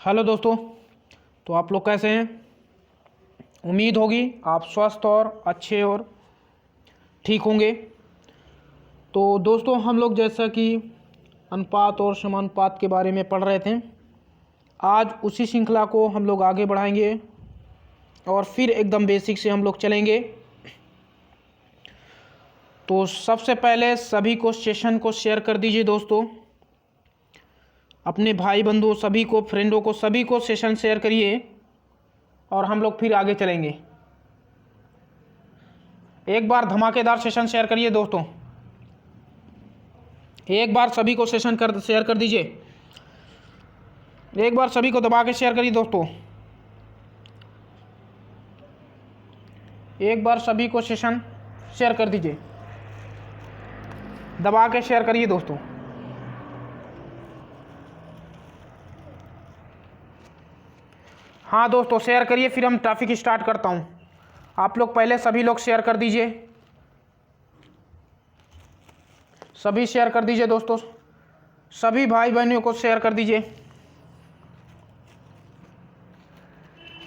Hello दोस्तों। तो आप लोग कैसे हैं? उम्मीद होगी आप स्वस्थ और अच्छे और ठीक होंगे। तो दोस्तों हम लोग जैसा कि अनुपात और समानुपात के बारे में पढ़ रहे थे, आज उसी श्रृंखला को हम लोग आगे बढ़ाएंगे और फिर एकदम बेसिक से हम लोग चलेंगे। तो सबसे पहले सभी को सेशन को शेयर कर दीजिए दोस्तों, अपने भाई बंधुओं सभी को, फ्रेंडों को, सभी को सेशन शेयर करिए और हम लोग फिर आगे चलेंगे। एक बार धमाकेदार सेशन शेयर करिए दोस्तों, एक बार सभी को सेशन शेयर कर दीजिए। एक बार सभी को दबा के शेयर करिए दोस्तों, एक बार सभी को सेशन शेयर कर दीजिए, दबा के शेयर करिए दोस्तों। हाँ दोस्तों शेयर करिए, फिर हम टॉपिक स्टार्ट करता हूँ। आप लोग पहले सभी लोग शेयर कर दीजिए, सभी शेयर कर दीजिए दोस्तों, सभी भाई बहनों को शेयर कर दीजिए,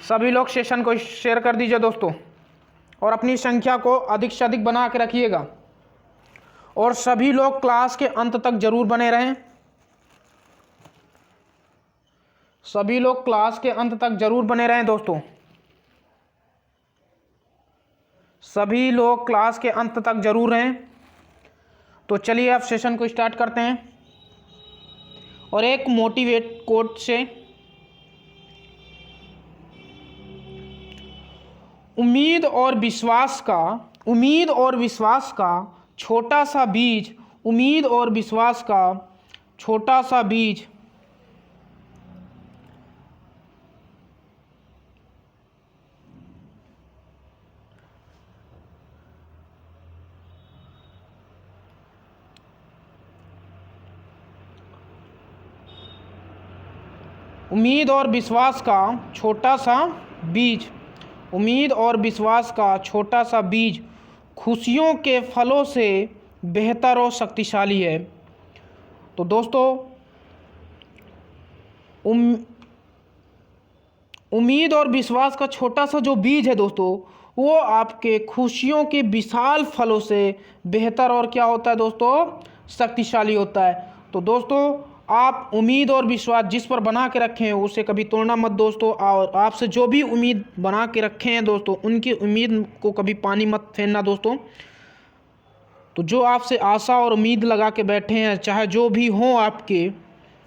सभी लोग सेशन को शेयर कर दीजिए दोस्तों, और अपनी संख्या को अधिक से अधिक बना के रखिएगा और सभी लोग क्लास के अंत तक जरूर बने रहें। सभी लोग क्लास के अंत तक जरूर बने रहें दोस्तों, सभी लोग क्लास के अंत तक जरूर रहें। तो चलिए अब सेशन को स्टार्ट करते हैं और एक मोटिवेट कोट से, उम्मीद और विश्वास का छोटा सा बीज, उम्मीद और विश्वास का छोटा सा बीज उम्मीद और विश्वास का छोटा सा बीज, उम्मीद और विश्वास का छोटा सा बीज खुशियों के फलों से बेहतर और शक्तिशाली है। तो दोस्तों उम्मीद और विश्वास का छोटा सा जो बीज है दोस्तों, वो आपके खुशियों के विशाल फलों से बेहतर और क्या होता है दोस्तों, शक्तिशाली होता है। तो दोस्तों आप उम्मीद और विश्वास जिस पर बना के रखे हैं उसे कभी तोड़ना मत दोस्तों, और आपसे जो भी उम्मीद बना के रखे हैं दोस्तों उनकी उम्मीद को कभी पानी मत फेरना दोस्तों। तो जो आपसे आशा और उम्मीद लगा के बैठे हैं, चाहे जो भी हों आपके,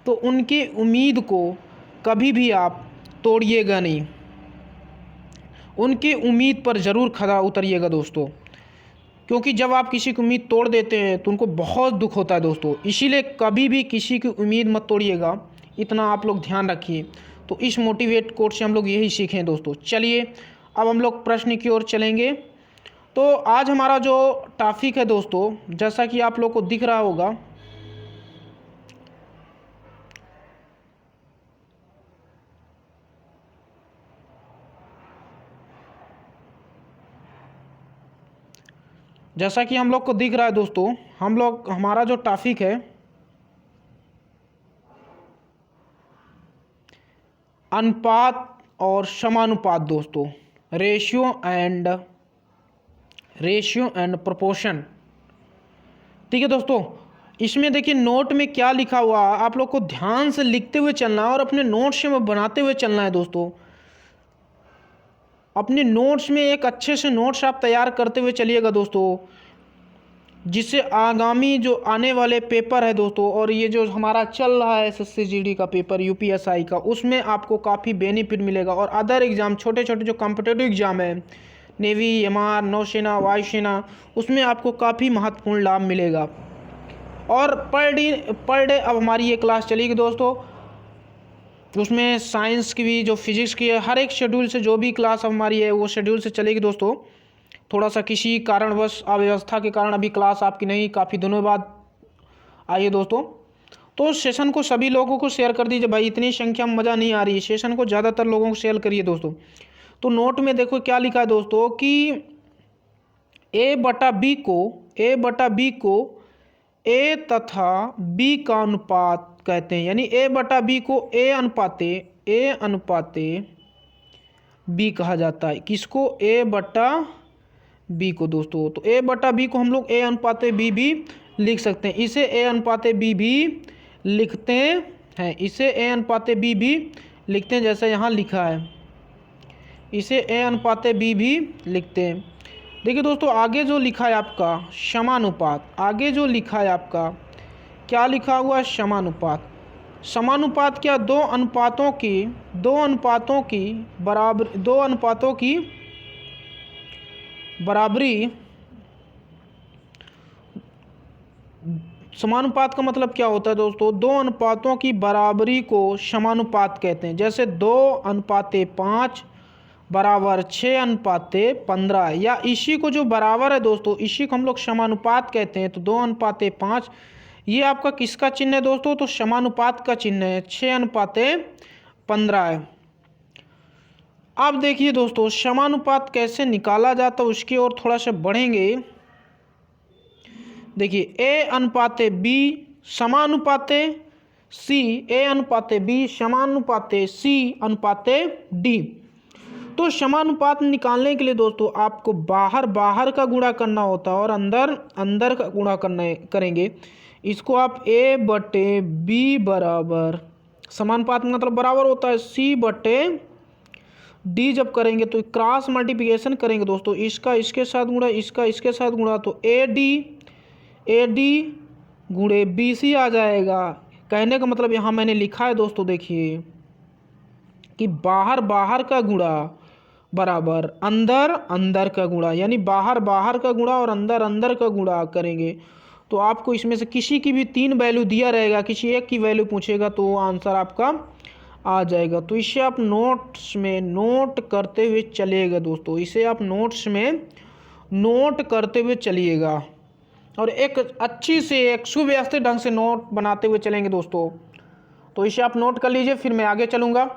तो उनकी उम्मीद को कभी भी आप तोड़िएगा नहीं, उनकी उम्मीद पर ज़रूर खरा उतरिएगा दोस्तों, क्योंकि जब आप किसी की उम्मीद तोड़ देते हैं तो उनको बहुत दुख होता है दोस्तों। इसीलिए कभी भी किसी की उम्मीद मत तोड़िएगा, इतना आप लोग ध्यान रखिए। तो इस मोटिवेट कोट से हम लोग यही सीखें दोस्तों। चलिए अब हम लोग प्रश्न की ओर चलेंगे। तो आज हमारा जो टॉपिक है दोस्तों, जैसा कि आप लोग को दिख रहा होगा, जैसा कि हम लोग को दिख रहा है दोस्तों, हमारा जो टॉपिक है अनुपात और समानुपात दोस्तों, रेशियो एंड प्रोपोर्शन। ठीक है दोस्तों, इसमें देखिए नोट में क्या लिखा हुआ है, आप लोग को ध्यान से लिखते हुए चलना है और अपने नोट्स में बनाते हुए चलना है दोस्तों। अपने नोट्स में एक अच्छे से नोट्स आप तैयार करते हुए चलिएगा दोस्तों, जिससे आगामी जो आने वाले पेपर है दोस्तों, और ये जो हमारा चल रहा है एसएससी जीडी का पेपर, यूपीएसआई का, उसमें आपको काफ़ी बेनिफिट मिलेगा। और अदर एग्ज़ाम, छोटे छोटे जो कॉम्पिटिटिव एग्ज़ाम है, नेवी, एमआर, नौसेना, वायुसेना, उसमें आपको काफ़ी महत्वपूर्ण लाभ मिलेगा। और पर डे अब हमारी ये क्लास चलेगी दोस्तों, उसमें साइंस की भी, जो फिजिक्स की है, हर एक शेड्यूल से जो भी क्लास हमारी है वो शेड्यूल से चलेगी दोस्तों। थोड़ा सा किसी कारणवश अव्यवस्था के कारण अभी क्लास आपकी नहीं, काफ़ी दिनों बाद आई है दोस्तों। तो सेशन को सभी लोगों को शेयर कर दीजिए भाई, इतनी संख्या में मज़ा नहीं आ रही है, सेशन को ज़्यादातर लोगों को शेयर करिए दोस्तों। तो नोट में देखो क्या लिखा है दोस्तों कि ए बटा बी को ए तथा बी का अनुपात कहते हैं, यानी ए बटा बी को ए अनुपाते ए अनुपाते बी कहा जाता है। किसको? ए बटा बी को दोस्तों। तो ए बटा बी को हम लोग ए अनुपाते बी भी लिख सकते हैं। इसे ए अनुपाते बी भी लिखते हैं, इसे ए अनुपाते बी भी लिखते हैं, जैसे यहाँ लिखा है, इसे ए अनुपाते बी भी लिखते हैं। देखिए दोस्तों, आगे जो लिखा है आपका समानुपात, आगे जो लिखा है आपका क्या लिखा हुआ है? समानुपात। समानुपात क्या? दो अनुपातों की बराबरी। समानुपात का मतलब क्या होता है दोस्तों? दो अनुपातों की बराबरी को समानुपात कहते हैं। जैसे 2:5 बराबर 6:15, या इसी को जो बराबर है दोस्तों, इसी को हम लोग समानुपात कहते हैं। तो 2:5 ये आपका किसका चिन्ह है दोस्तों? तो समानुपात का चिन्ह है, 6:15 है। अब देखिए दोस्तों, समानुपात कैसे निकाला जाता है उसकी ओर थोड़ा सा बढ़ेंगे। देखिए, ए अनुपाते बी समानुपाते सी, ए अनुपाते बी समानुपाते सी अनुपाते डी। तो समानुपात निकालने के लिए दोस्तों आपको बाहर का गुणा करना होता है और अंदर का गुणा करेंगे। इसको आप ए बटे बी बराबर, समानुपात मतलब बराबर होता है सी बटे डी। जब करेंगे तो क्रॉस मल्टीप्लिकेशन करेंगे दोस्तों, इसका इसके साथ गुणा, इसका इसके साथ गुणा, तो ए डी गुणे बी सी आ जाएगा। कहने का मतलब यहाँ मैंने लिखा है दोस्तों, देखिए कि बाहर का गुणा बराबर अंदर का गुणा, यानी बाहर का गुणा और अंदर का गुणा करेंगे तो आपको इसमें से किसी की भी 3 वैल्यू दिया रहेगा, किसी एक की वैल्यू पूछेगा तो वो आंसर आपका आ जाएगा। तो इसे आप नोट्स में नोट करते हुए चलिएगा दोस्तों, इसे आप नोट्स में नोट करते हुए चलिएगा और एक अच्छी से एक सुव्यवस्थित ढंग से नोट बनाते हुए चलेंगे दोस्तों। तो इसे आप नोट कर लीजिए, फिर मैं आगे चलूँगा।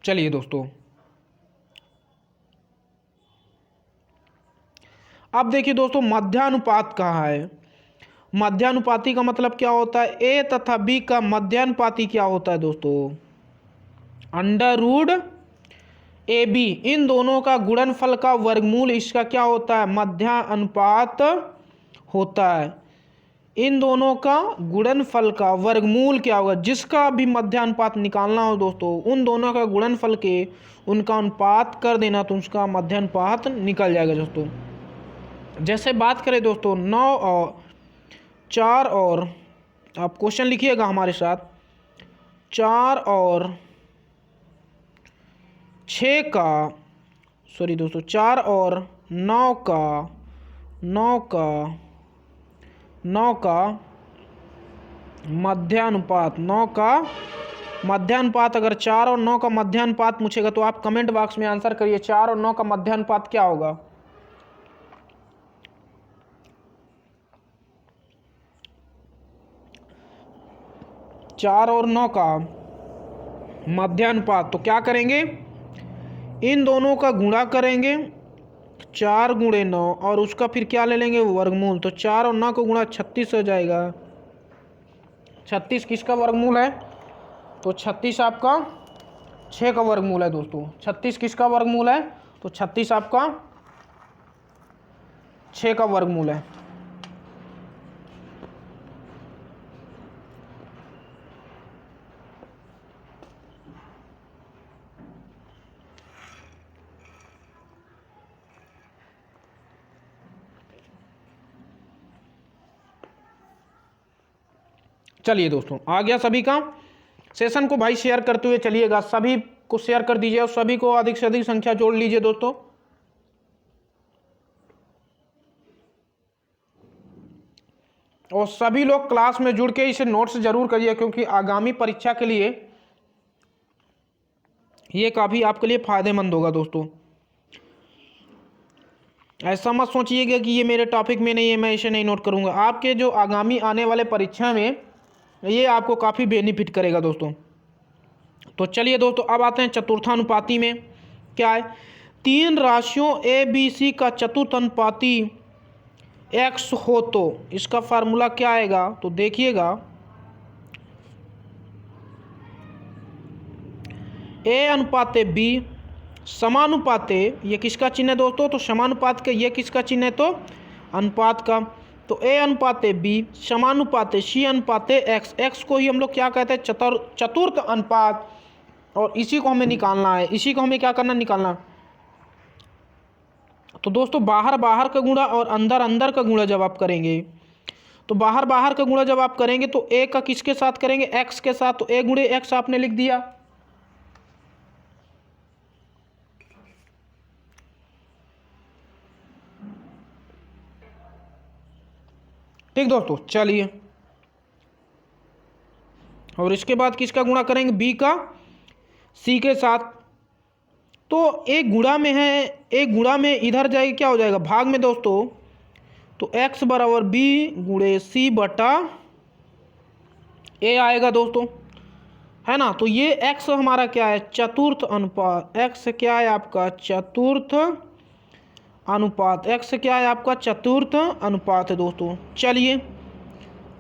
चलिए दोस्तों, अब देखिए दोस्तों, मध्यानुपात कहाँ है? मध्यानुपाती का मतलब क्या होता है? ए तथा बी का मध्यानुपाती क्या होता है दोस्तों? अंडर रूट ए बी, इन दोनों का गुणनफल का वर्गमूल इसका क्या होता है? मध्यानुपात होता है। इन दोनों का गुणनफल का वर्गमूल क्या होगा? जिसका भी मध्यानुपात निकालना हो दोस्तों, उन दोनों का गुणनफल के उनका अनुपात कर देना तो उसका मध्यानुपात निकल जाएगा दोस्तों। जैसे बात करें दोस्तों 9 और 4 और, आप क्वेश्चन लिखिएगा हमारे साथ, 4 और 6 का, सॉरी दोस्तों, 4 और 9 का मध्यानुपात, 9 का मध्यानुपात, अगर 4 और 9 का मध्यानुपात पूछेगा तो आप कमेंट बॉक्स में आंसर करिए 4 और 9 का मध्यानुपात क्या होगा। चार और 9 का मध्यानुपात, तो क्या करेंगे? इन दोनों का गुणा करेंगे, 4 गुणे 9, और उसका फिर क्या ले लेंगे? वर्गमूल। तो 4 और 9 को गुणा 36 हो जाएगा। 36 किसका वर्गमूल है? तो 36 आपका 6 का वर्गमूल है दोस्तों। 36 किसका वर्गमूल है? तो 36 आपका 6 का वर्गमूल है। चलिए दोस्तों, आ गया सभी का? सेशन को भाई शेयर करते हुए चलिएगा, सभी को शेयर कर दीजिए और सभी को अधिक से अधिक संख्या जोड़ लीजिए दोस्तों। और सभी लोग क्लास में जुड़ के इसे नोट्स जरूर करिए, क्योंकि आगामी परीक्षा के लिए ये काफ़ी आपके लिए फ़ायदेमंद होगा दोस्तों। ऐसा मत सोचिएगा कि ये मेरे टॉपिक में नहीं है, मैं इसे नहीं नोट करूँगा। आपके जो आगामी आने वाले परीक्षा में ये आपको काफ़ी बेनिफिट करेगा दोस्तों। तो चलिए दोस्तों, अब आते हैं चतुर्थानुपाती में। क्या है? 3 राशियों ए बी सी का चतुर्थानुपाती एक्स हो तो इसका फार्मूला क्या आएगा, तो देखिएगा ए अनुपाते बी समानुपाते, ये किसका चिन्ह है दोस्तों, तो समानुपात का, ये किसका चिन्ह है, तो अनुपात का। तो ए अनुपाते बी समानुपाते सी अनुपाते एक्स, एक्स को ही हम लोग क्या कहते हैं, चतुर्थ अनुपात, और इसी को हमें निकालना है, इसी को हमें क्या करना, निकालना। तो दोस्तों बाहर बाहर का गुणा और अंदर अंदर का गुणा जब आप करेंगे, तो बाहर बाहर का गुणा जब आप करेंगे तो ए का किसके साथ करेंगे, एक्स के साथ, तो ए गुणे एक्स आपने लिख दिया। ठीक दोस्तों, चलिए, और इसके बाद किसका गुणा करेंगे, बी का सी के साथ। तो एक गुणा में है, एक गुणा में इधर जाएगा, क्या हो जाएगा, भाग में दोस्तों, तो x बराबर बी गुणे सी बटा ए आएगा दोस्तों, है ना। तो ये x हमारा क्या है, चतुर्थ अनुपात, x क्या है आपका, चतुर्थ अनुपात, x क्या है आपका, चतुर्थ अनुपात है दोस्तों। चलिए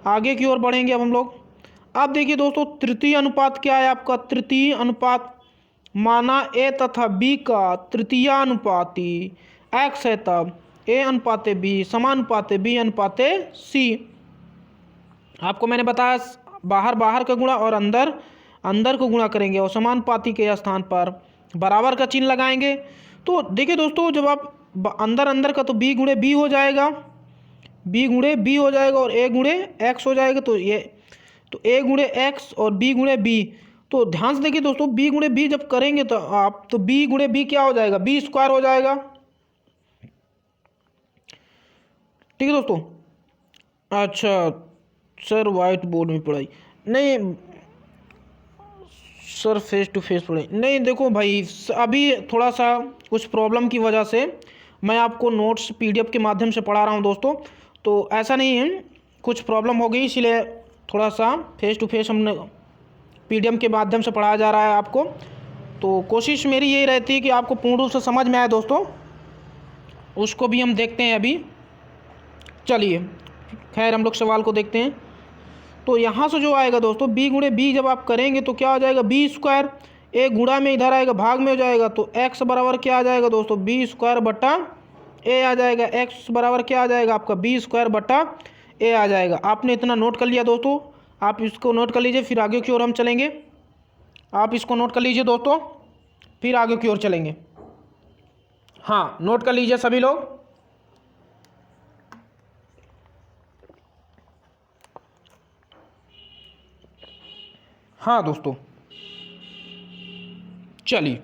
आगे की ओर बढ़ेंगे अब हम लोग। अब देखिए दोस्तों, तृतीय अनुपात क्या है आपका, तृतीय अनुपात, माना ए तथा बी का तृतीयानुपाती x है, तब ए अनुपाते बी समानुपाते बी अनुपाते सी। आपको मैंने बताया बाहर बाहर का गुणा और अंदर अंदर को गुणा करेंगे, और समानुपाती के स्थान पर बराबर का चिन्ह लगाएंगे। तो देखिए दोस्तों, जब आप अंदर अंदर का, तो बी गुणे बी हो जाएगा, बी गुणे बी हो जाएगा, और ए गुणे एक्स हो जाएगा। तो ये, तो ए गुणे एक्स और बी गुणे बी, तो ध्यान से देखिए दोस्तों, बी गुणे बी जब करेंगे तो आप, तो बी गुणे बी क्या हो जाएगा, बी स्क्वायर हो जाएगा। ठीक है दोस्तों। अच्छा सर, वाइट बोर्ड में पढ़ाई नहीं, सर फेस टू फेस पढ़ाई नहीं। देखो भाई, अभी थोड़ा सा कुछ प्रॉब्लम की वजह से मैं आपको नोट्स पीडीएफ के माध्यम से पढ़ा रहा हूँ दोस्तों। तो ऐसा नहीं है, कुछ प्रॉब्लम हो गई, इसलिए थोड़ा सा फेस टू फेस हमने पीडीएफ के माध्यम से पढ़ाया जा रहा है आपको। तो कोशिश मेरी यही रहती है कि आपको पूर्ण रूप से समझ में आए दोस्तों, उसको भी हम देखते हैं अभी। चलिए खैर, हम लोग सवाल को देखते हैं। तो यहाँ से जो आएगा दोस्तों, बी गुणे बी जब आप करेंगे तो क्या हो जाएगा, बी स्क्वायर, ए गुणा में इधर आएगा, भाग में हो जाएगा, तो एक्स बराबर क्या आ जाएगा दोस्तों, बी स्क्वायर बटा ए आ जाएगा। एक्स बराबर क्या आ जाएगा आपका, बी स्क्वायर बटा ए आ जाएगा। आपने इतना नोट कर लिया दोस्तों, आप इसको नोट कर लीजिए, फिर आगे की ओर हम चलेंगे। आप इसको नोट कर लीजिए दोस्तों, फिर आगे की ओर चलेंगे। हाँ, नोट कर लीजिए सभी लोग। हाँ दोस्तों, चलिए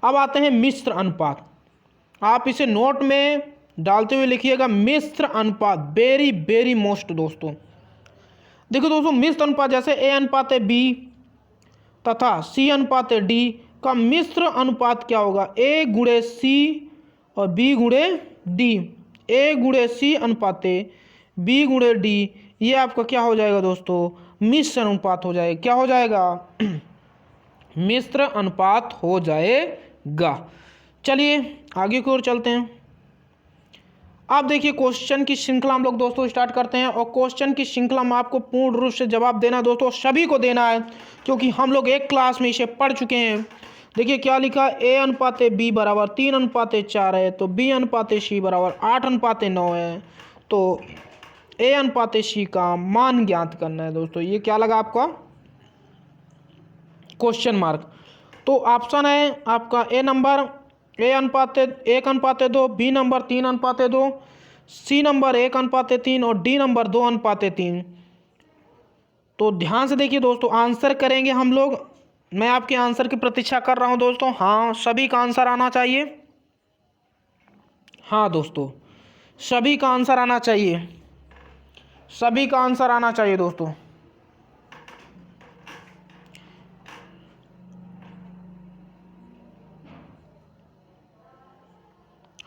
अब आते हैं मिश्र अनुपात। आप इसे नोट में डालते हुए लिखिएगा, मिश्र अनुपात, वेरी वेरी मोस्ट दोस्तों। देखो दोस्तों, मिश्र अनुपात जैसे ए अनुपात बी तथा सी अनुपात डी का मिश्र अनुपात क्या होगा, ए गुणे सी और बी गुणे डी। ए गुणे सी अनुपात बी गुणे डी, ये आपका क्या हो जाएगा दोस्तों, मिश्र अनुपात हो जाएगा। क्या हो जाएगा, मिश्र अनुपात हो जाएगा। चलिए आगे की ओर चलते हैं। आप देखिए, क्वेश्चन की श्रृंखला हम लोग दोस्तों स्टार्ट करते हैं, और क्वेश्चन की श्रृंखला में आपको पूर्ण रूप से जवाब देना है दोस्तों, सभी को देना है, क्योंकि हम लोग एक क्लास में इसे पढ़ चुके हैं। देखिए क्या लिखा, ए अनुपात बी बराबर 3 अनुपात 4 है, तो बी अनुपात सी बराबर 8 अनुपात 9 है। तो ए अनुपात सी का मान ज्ञात करना है दोस्तों। ये क्या लगा आपका, क्वेश्चन मार्क। तो ऑप्शन है आपका ए नंबर, ए अनुपात 1 अनुपात 2, बी नंबर 3 अनुपात 2, सी नंबर 1 अनुपात 3 और डी नंबर 2 अनुपात 3। तो ध्यान से देखिए दोस्तों, आंसर करेंगे हम लोग। मैं आपके आंसर की प्रतीक्षा कर रहा हूं दोस्तों। हाँ, सभी का आंसर आना चाहिए। हाँ दोस्तों, सभी का आंसर आना चाहिए, सभी का आंसर आना चाहिए दोस्तों।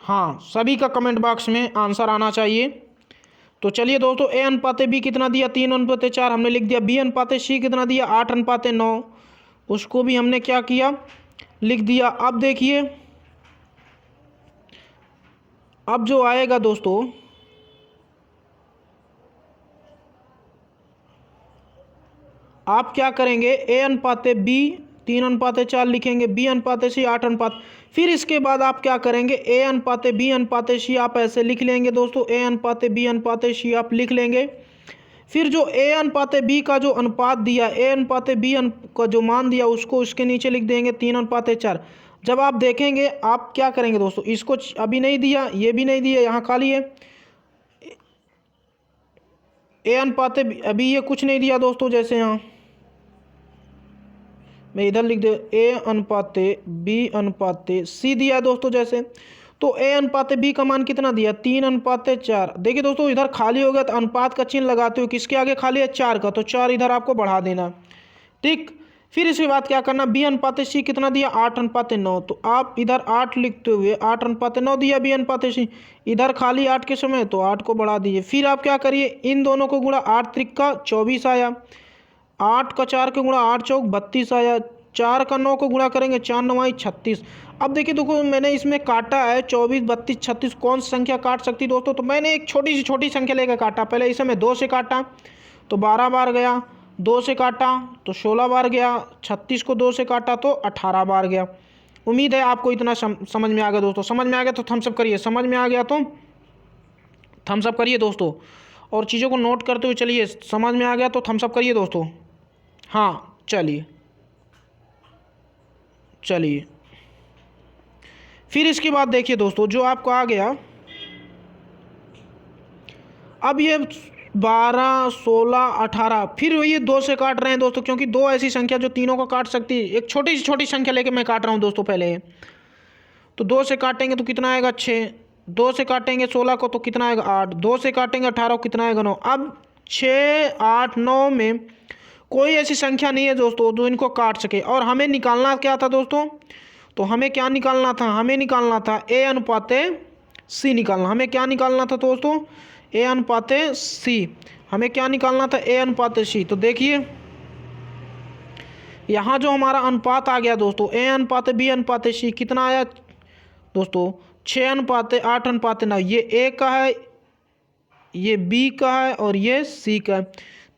हाँ, सभी का कमेंट बॉक्स में आंसर आना चाहिए। तो चलिए दोस्तों, ए अनुपात बी कितना दिया, 3 अनुपात 4 हमने लिख दिया। बी अनुपात सी कितना दिया, 8 अनुपात 9, उसको भी हमने क्या किया, लिख दिया। अब देखिए, अब जो आएगा दोस्तों, आप क्या करेंगे, ए अनुपाते बी 3:4 लिखेंगे, बी अनुपाते सी 8 फिर इसके बाद आप क्या करेंगे, ए अनुपाते बी अनुपाते सी आप ऐसे लिख लेंगे दोस्तों, ए अनुपाते बी अनुपाते सी आप लिख लेंगे। फिर जो ए अनुपाते बी का जो अनुपात दिया, ए अनुपाते बी का जो मान दिया उसको उसके नीचे लिख देंगे 3:4। जब आप देखेंगे आप क्या करेंगे दोस्तों, इसको अभी नहीं दिया, ये भी नहीं दिया, यहाँ खाली है। ए अनुपाते अभी ये कुछ नहीं दिया दोस्तों, जैसे यहाँ मैं इधर लिख दे ए अनुपाते बी अनुपाते सी दिया दोस्तों जैसे, तो ए अनुपाते बी का मान कितना दिया 3:4। देखिए दोस्तों इधर खाली हो गया तो अनुपात का चिन्ह लगाते हो, किसके आगे खाली है 4 का, तो 4 इधर आपको बढ़ा देना, ठीक। फिर इसके बाद क्या करना, बी अनुपाते सी कितना दिया 8:9, तो आप इधर 8 लिखते हुए 8:9 दिया बी अनुपाते सी, इधर खाली 8 के समय तो 8 को बढ़ा दीजिए। फिर आप क्या करिए, इन दोनों को गुणा 8 त्रिका 24 आया, 8 का 4 के गुणा 8 चौक 32 आया, 4 का 9 को गुणा करेंगे 4 9 36। अब देखिए देखो मैंने इसमें काटा है 24 32 36, कौन सी संख्या काट सकती दोस्तों, तो मैंने एक छोटी संख्या लेकर काटा। पहले इसे मैं 2 से काटा तो 12 बार गया, 2 से काटा तो 16 बार गया, 36 को 2 से काटा तो 18 बार गया। उम्मीद है आपको इतना समझ में आ गया दोस्तों। समझ में आ गया तो थम्स अप करिए, समझ में आ गया तो थम्स अप करिए दोस्तों, और चीज़ों को नोट करते हुए चलिए। समझ में आ गया तो थम्स अप करिए दोस्तों। हाँ चलिए चलिए। फिर इसके बाद देखिए दोस्तों जो आपको आ गया, अब ये 12 16 18 फिर ये 2 से काट रहे हैं दोस्तों, क्योंकि 2 ऐसी संख्या जो तीनों को काट सकती है। एक छोटी छोटी संख्या लेके मैं काट रहा हूँ दोस्तों पहले, तो 2 से काटेंगे तो कितना आएगा 6, 2 से काटेंगे 16 को तो कितना आएगा 8, 2 से काटेंगे 18 को कितना आएगा 9। अब 6 8 9 में कोई ऐसी संख्या नहीं है दोस्तों जो इनको काट सके, और हमें निकालना क्या था दोस्तों, तो हमें क्या निकालना था, हमें निकालना था ए अनुपाते सी निकालना। हमें क्या निकालना था दोस्तों, ए अनुपाते सी, हमें क्या निकालना था ए अनुपाते सी। तो देखिए यहाँ जो हमारा अनुपात आ गया दोस्तों, ए अनुपाते बी अनुपाते सी कितना आया दोस्तों 6:8:9। ये ए का है, ये बी का है और ये सी का है।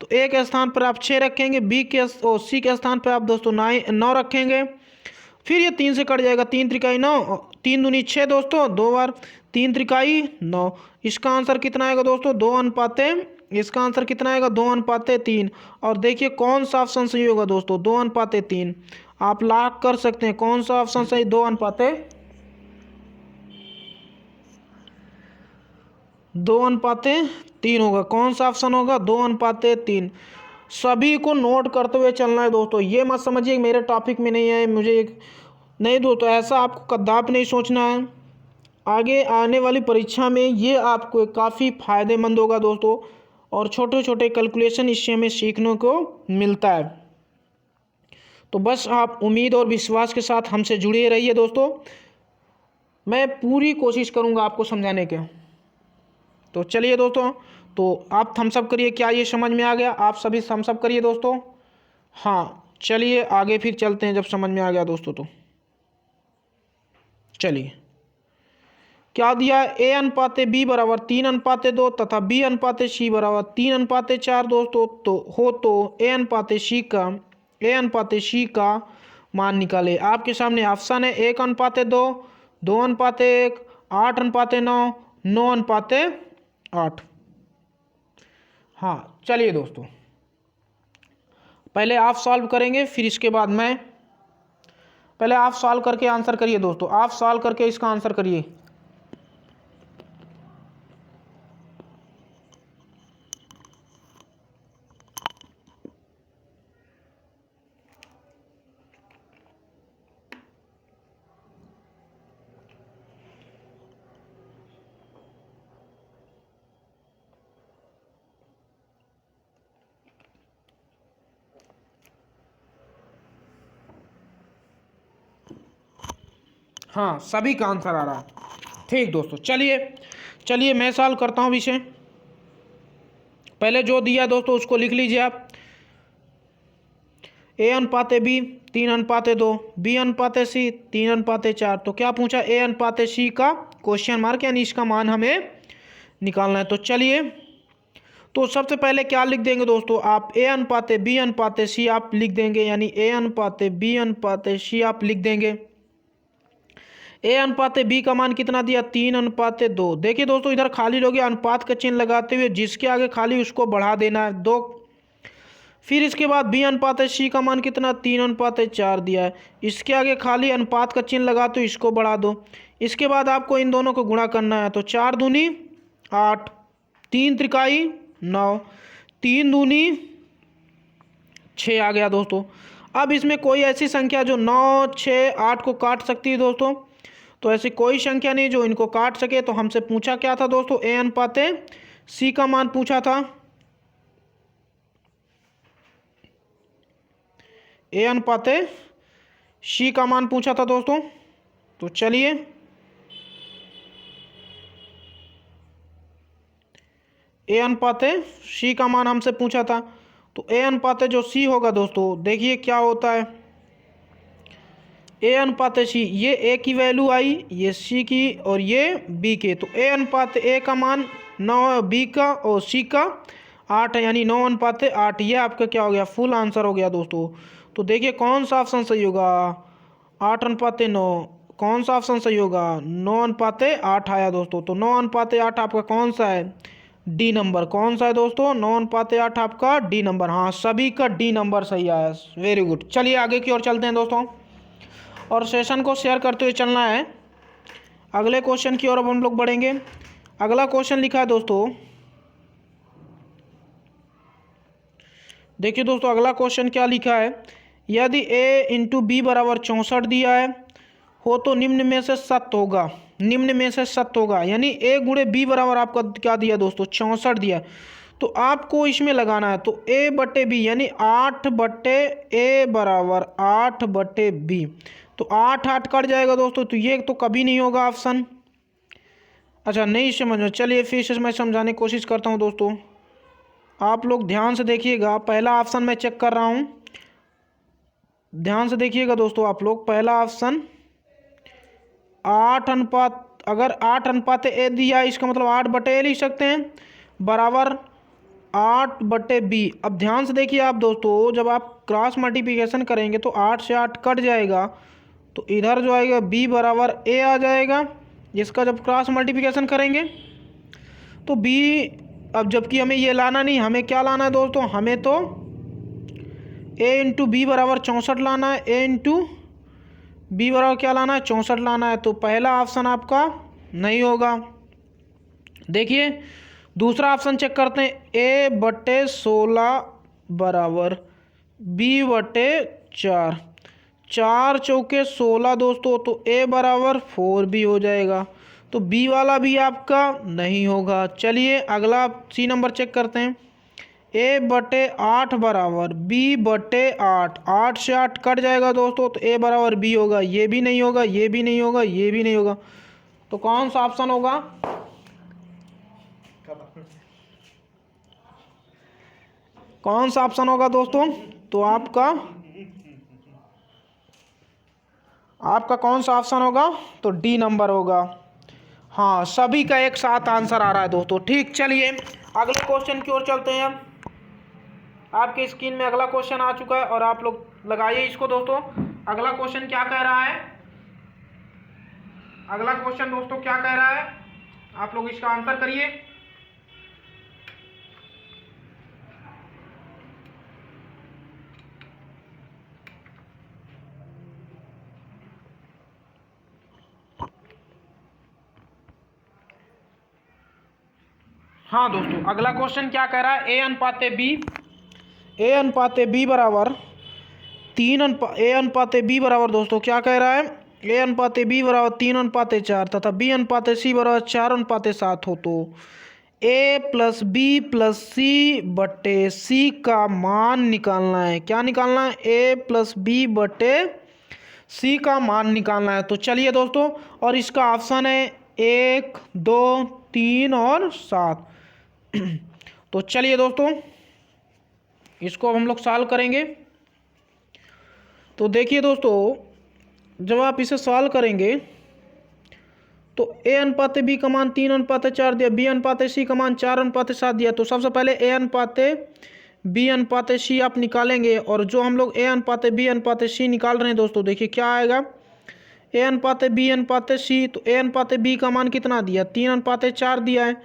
तो ए के स्थान पर आप 6 रखेंगे, बी के और सी के स्थान पर आप दोस्तों 9 रखेंगे। फिर ये 3 से कट जाएगा, 3 त्रिकाई 9, 3 दूनी 6 दोस्तों, 2 बार 3 त्रिकाई 9। इसका आंसर कितना आएगा दोस्तों 2 इसका आंसर कितना आएगा 2:3। और देखिए कौन सा ऑप्शन सही होगा दोस्तों 2:3। आप लॉक कर सकते हैं, कौन सा ऑप्शन सही 2:3 होगा। कौन सा ऑप्शन होगा 2:3। सभी को नोट करते हुए चलना है दोस्तों, ये मत समझिए मेरे टॉपिक में नहीं है मुझे नहीं दोस्तों, ऐसा आपको कदाप नहीं सोचना है। आगे आने वाली परीक्षा में ये आपको काफ़ी फ़ायदेमंद होगा दोस्तों, और छोटे छोटे कैलकुलेशन इससे हमें सीखने को मिलता है। तो बस आप उम्मीद और विश्वास के साथ हमसे जुड़े रहिए दोस्तों, मैं पूरी कोशिश करूँगा आपको समझाने के। तो चलिए दोस्तों, तो आप थम्स अप करिए, क्या ये समझ में आ गया, आप सभी थम्स अप करिए दोस्तों। हाँ चलिए आगे फिर चलते हैं, जब समझ में आ गया दोस्तों तो चलिए। क्या दिया, ए अनुपाते बी बराबर 3:2 तथा बी अनुपाते सी बराबर 3:4 दोस्तों। तो ए अनुपाते सी का मान निकाले। आपके सामने ऑप्शन है 1:2, 2:1, 8:9, 9:8। हाँ चलिए दोस्तों, पहले आप सॉल्व करेंगे, फिर इसके बाद मैं, पहले आप सॉल्व करके आंसर करिए दोस्तों, आप सॉल्व करके इसका आंसर करिए। हाँ सभी का आंसर आ रहा, ठीक दोस्तों। चलिए मैं सॉल्व करता हूँ विषय। पहले जो दिया दोस्तों उसको लिख लीजिए आप, ए अनुपाते बी 3:2, बी अनुपाते सी 3:4। तो क्या पूछा, ए अनुपाते सी का क्वेश्चन मार्क, यानी इसका मान हमें निकालना है। तो चलिए, तो सबसे पहले क्या लिख देंगे दोस्तों, आप ए अनुपाते बी अनुपाते सी आप लिख देंगे, यानी ए अनुपाते बी अनुपाते सी आप लिख देंगे। ए अनुपाते बी का मान कितना दिया, 3:2। देखिए दोस्तों इधर खाली लोग अनुपात का चिन्ह लगाते हुए जिसके आगे खाली उसको बढ़ा देना है 2। फिर इसके बाद बी अनुपात सी का मान कितना, 3:4 दिया है, इसके आगे खाली अनुपात का चिन्ह लगाते हुए इसको बढ़ा दो। इसके बाद आपको इन दोनों को गुणा करना है, तो 4 दूनी 8, 3 त्रिकाई 9, 3 दूनी 6 आ गया दोस्तों। अब इसमें कोई ऐसी संख्या जो 9, 6, 8 को काट सकती है दोस्तों, तो ऐसी कोई संख्या नहीं जो इनको काट सके। तो हमसे पूछा क्या था दोस्तों, ए अनुपाते सी का मान पूछा था, ए अनुपाते सी का मान पूछा था दोस्तों। तो चलिए ए अनुपाते सी का मान हमसे पूछा था, तो ए अनुपाते जो सी होगा दोस्तों, देखिए क्या होता है, ए अनुपाते सी, ये ए की वैल्यू आई, ये सी की और ये बी के। तो ए अनुपाते ए का मान 9, बी का और सी का 8 है, यानी 9:8। ये आपका क्या हो गया, फुल आंसर हो गया दोस्तों। तो देखिए कौन सा ऑप्शन सही होगा, 8:9। कौन सा ऑप्शन सही होगा, 9:8 आया दोस्तों। तो 9:8 आपका कौन सा है, डी नंबर। कौन सा है दोस्तों, 9:8 आपका डी नंबर। हाँ सभी का डी नंबर सही आया, वेरी गुड। चलिए आगे की ओर चलते हैं दोस्तों, और सेशन को शेयर करते हुए चलना है। अगले क्वेश्चन की ओर अब हम लोग बढ़ेंगे। अगला क्वेश्चन लिखा है दोस्तों, देखिए दोस्तों अगला क्वेश्चन क्या लिखा है, यदि a इंटू बी बराबर 64 दिया है हो तो निम्न में से सत्य होगा। निम्न में से सत्य होगा, यानी a गुणे बी बराबर आपका क्या दिया दोस्तों, 64 दिया। तो आपको इसमें लगाना है, तो a बटे बी, यानी 8 बटे a बराबर 8 बटे बी। तो 8 8 कट जाएगा दोस्तों, तो ये तो कभी नहीं होगा ऑप्शन। अच्छा नहीं समझ में, चलिए फिर से मैं समझाने की कोशिश करता हूँ दोस्तों, आप लोग ध्यान से देखिएगा। पहला ऑप्शन मैं चेक कर रहा हूँ, ध्यान से देखिएगा दोस्तों आप लोग। पहला ऑप्शन 8 अनुपात, अगर 8 अनुपात ए दिया इसका मतलब 8 बटे ए लिख सकते हैं, बराबर 8 बटे बी। अब ध्यान से देखिए आप दोस्तों, जब आप क्रॉस मल्टीप्लिकेशन करेंगे तो 8 से 8 कट जाएगा, तो इधर जो आएगा बी बराबर ए आ जाएगा, जिसका जब क्रॉस मल्टीप्लिकेशन करेंगे तो बी। अब जबकि हमें ये लाना नहीं, हमें क्या लाना है दोस्तों, हमें तो a इंटू बी बराबर 64 लाना है, a इंटू बी बराबर क्या लाना है, 64 लाना है। तो पहला ऑप्शन आपका नहीं होगा। देखिए दूसरा ऑप्शन चेक करते हैं, a बटे 16 बराबर b बटे 4, 4 चौके 16 दोस्तों, तो a बराबर 4b हो जाएगा। तो बी वाला भी आपका नहीं होगा। चलिए अगला सी नंबर चेक करते हैं, a बटे 8 बराबर b बटे 8, 8 से 8 कट जाएगा दोस्तों, तो a बराबर b होगा। ये भी नहीं होगा, ये भी नहीं होगा, ये भी नहीं होगा। तो कौन सा ऑप्शन होगा, कौन सा ऑप्शन होगा दोस्तों, तो आपका कौन सा ऑप्शन होगा, तो डी नंबर होगा। हाँ सभी का एक साथ आंसर आ रहा है दोस्तों। ठीक, चलिए अगले क्वेश्चन की ओर चलते हैं। आपके स्क्रीन में अगला क्वेश्चन आ चुका है और आप लोग लगाइए इसको दोस्तों। अगला क्वेश्चन क्या कह रहा है, अगला क्वेश्चन दोस्तों क्या कह रहा है, आप लोग इसका आंसर करिए। हाँ दोस्तों अगला क्वेश्चन क्या कह रहा है, ए अनुपाते बी बराबर ए अनुपाते बी बराबर दोस्तों क्या कह रहा है, ए अनुपाते बी बराबर 3:4 तथा बी अनुपाते सी बराबर 4:7 हो तो ए प्लस बी प्लस सी बटे सी का मान निकालना है। क्या निकालना है, ए प्लस बी बटे सी का मान निकालना है। तो चलिए दोस्तों, और इसका ऑप्शन है 1, 2, 3 और 7। तो चलिए दोस्तों इसको अब हम लोग सॉल्व करेंगे। तो देखिए दोस्तों, जब आप इसे सॉल्व करेंगे तो ए अनुपात बी का मान 3:4 दिया, बी अनुपात सी का मान 4:7 दिया। तो सबसे पहले ए अनुपात बी अनुपात सी आप निकालेंगे, और जो हम लोग ए अनुपात बी अनुपात सी निकाल रहे हैं दोस्तों, देखिए क्या आएगा। ए अनुपात बी अनुपात सी, तो ए अनुपात बी का मान कितना दिया, 3:4 दिया है,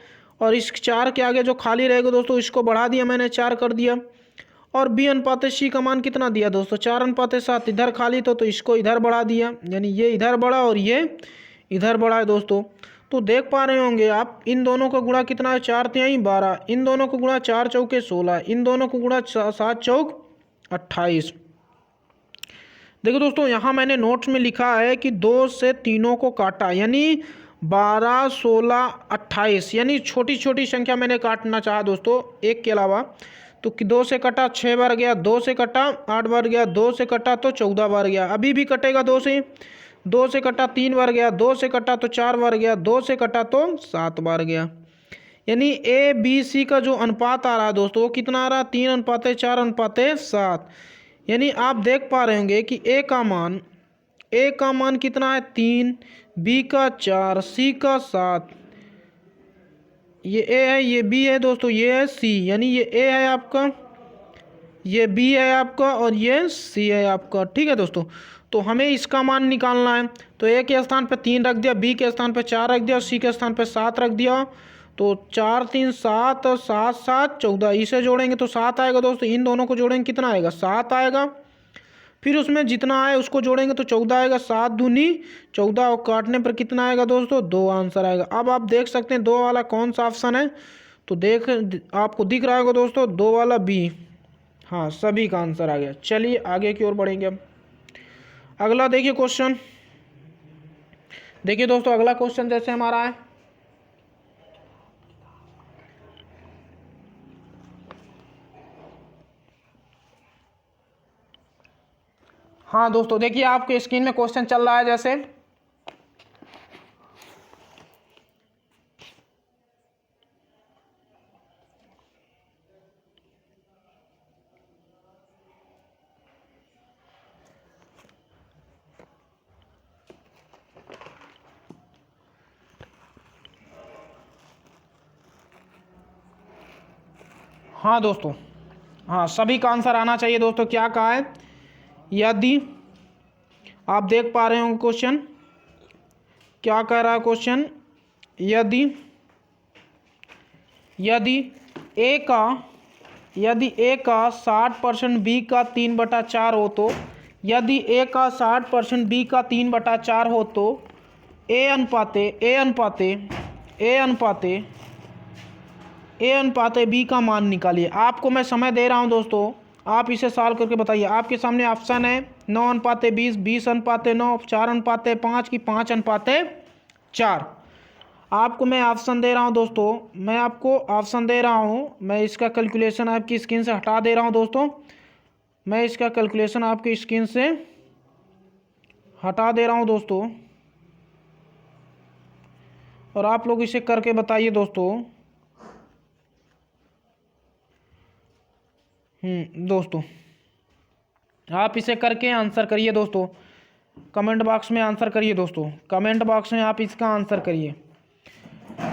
और इस 4 के आगे जो खाली रहेगा दोस्तों इसको बढ़ा दिया मैंने, 4 कर दिया। और बी अनुपात सी का मान कितना दिया दोस्तों, 4:7, इधर खाली तो इसको इधर बढ़ा दिया, यानी ये इधर बढ़ा और ये इधर बढ़ा है दोस्तों। तो देख पा रहे होंगे आप, इन दोनों का गुणा कितना है, 4×3 12, इन दोनों को गुणा 4 चौके 16, इन दोनों को गुणा 7 चौक 28। देखो दोस्तों यहाँ मैंने नोट्स में लिखा है कि 2 से तीनों को काटा, यानी 12 16 28, यानी छोटी छोटी संख्या मैंने काटना चाहा दोस्तों एक के अलावा। तो 2 से कटा 6 बार गया, 2 से कटा 8 बार गया, 2 से कटा तो 14 बार गया, अभी भी कटेगा 2 से कटा 3 बार गया, 2 से कटा तो 4 बार गया, 2 से कटा तो 7 बार गया। यानी ए बी सी का जो अनुपात आ रहा है दोस्तों वो कितना आ रहा है, 3:4:7। यानी आप देख पा रहे होंगे कि ए का मान कितना है 3, बी का 4, सी का 7, ये ए है, ये बी है दोस्तों, ये है सी, यानी ये ए है आपका, ये बी है आपका, और ये सी है आपका। ठीक है दोस्तों, तो हमें इसका मान निकालना है। तो ए के स्थान पे 3 रख दिया, बी के स्थान पे 4 रख दिया, और सी के स्थान पे 7 रख दिया। तो 4 3 7 और 7 7 14, इसे जोड़ेंगे तो 7 आएगा दोस्तों, इन दोनों को जोड़ेंगे कितना आएगा, 7 आएगा। फिर उसमें जितना आए उसको जोड़ेंगे तो 14 आएगा, 7 दूनी 14, और काटने पर कितना आएगा दोस्तों, 2 आंसर आएगा। अब आप देख सकते हैं 2 वाला कौन सा ऑप्शन है, तो आपको दिख रहा होगा दोस्तों 2 वाला बी, हाँ सभी का आंसर आ गया। चलिए आगे की ओर बढ़ेंगे। अब अगला देखिए क्वेश्चन, देखिए दोस्तों अगला क्वेश्चन जैसे हमारा है, हाँ दोस्तों देखिए आपके स्क्रीन में क्वेश्चन चल रहा है जैसे, हाँ दोस्तों, हाँ सभी का आंसर आना चाहिए दोस्तों। क्या कहा है, यदि आप देख पा रहे हो क्वेश्चन क्या कह रहा है क्वेश्चन, यदि ए का 60% बी का 3/4 हो, तो यदि ए का 60% बी का 3/4 हो तो ए अनुपात बी का मान निकालिए। आपको मैं समय दे रहा हूं दोस्तों, आप इसे सॉल्व करके बताइए। आपके सामने ऑप्शन है 9:20, 20:9, 4:5 की 5:4। आपको मैं ऑप्शन दे रहा हूं दोस्तों, मैं आपको ऑप्शन दे रहा हूं, मैं इसका कैलकुलेशन आपकी स्क्रीन से हटा दे रहा हूं दोस्तों, मैं इसका कैलकुलेशन आपकी स्क्रीन से हटा दे रहा हूं दोस्तों, और आप लोग इसे करके बताइए दोस्तों। दोस्तों आप इसे करके आंसर करिए दोस्तों, कमेंट बॉक्स में आंसर करिए दोस्तों, कमेंट बॉक्स में आप इसका आंसर करिए।